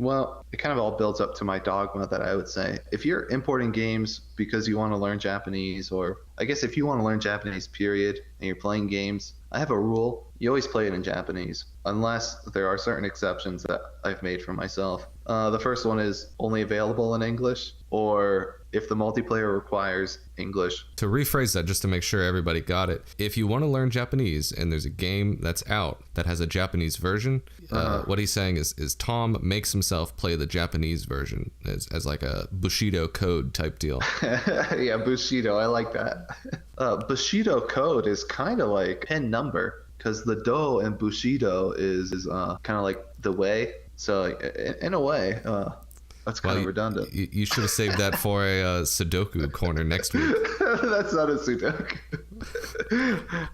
Well, it kind of all builds up to my dogma that I would say if you're importing games because you want to learn Japanese, or I guess if you want to learn Japanese, period, and you're playing games, I have a rule. You always play it in Japanese, unless there are certain exceptions that I've made for myself. The first one is only available in English, or if the multiplayer requires English. To rephrase that, just to make sure everybody got it, if you want to learn Japanese and there's a game that's out that has a Japanese version, what he's saying is Tom makes himself play the Japanese version as like a Bushido code type deal. Yeah, Bushido, I like that. Bushido code is kind of like pin number, because the do in Bushido is kind of like the way. So in a way, that's kind of redundant. You should have saved that for a Sudoku corner next week. That's not a Sudoku.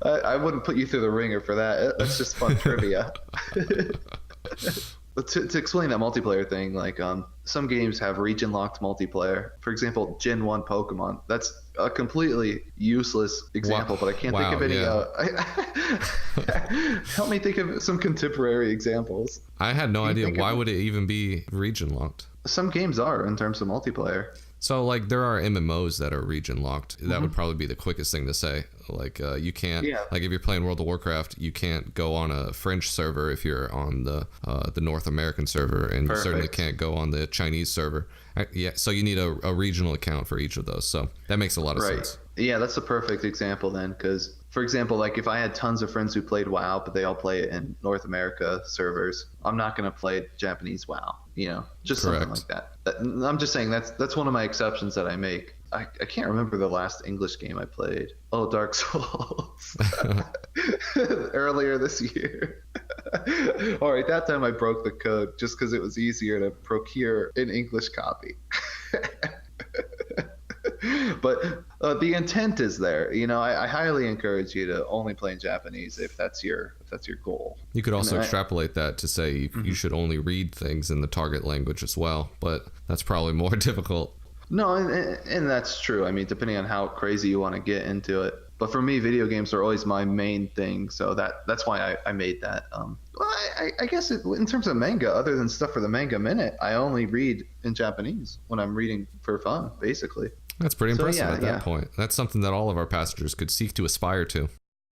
I wouldn't put you through the ringer for that. That's just fun trivia. To explain that multiplayer thing, like some games have region-locked multiplayer. For example, Gen 1 Pokemon. That's a completely useless example, but I can't think of any. Help me think of some contemporary examples. I had no idea. Why would it even be region-locked? Some games are, in terms of multiplayer. So, like, there are MMOs that are region locked. That would probably be the quickest thing to say. Like, you can't, like, if you're playing World of Warcraft, you can't go on a French server if you're on the North American server, and you certainly can't go on the Chinese server. Yeah, so you need a regional account for each of those. So that makes a lot of sense. Yeah, that's a perfect example then, because, for example, like if I had tons of friends who played WoW, but they all play it in North America servers, I'm not going to play Japanese WoW, just something like that. I'm just saying that's one of my exceptions that I make. I can't remember the last English game I played. Oh, Dark Souls. Earlier this year. All right, that time I broke the code just because it was easier to procure an English copy. But the intent is there. I highly encourage you to only play in Japanese if that's your goal. You could also extrapolate that to say you should only read things in the target language as well, but that's probably more difficult. No, and that's true. I mean, depending on how crazy you want to get into it. But for me, video games are always my main thing, so that's why I made that. Well, I guess in terms of manga, other than stuff for the Manga Minute, I only read in Japanese when I'm reading for fun, basically. That's pretty impressive at that point. That's something that all of our passengers could seek to aspire to.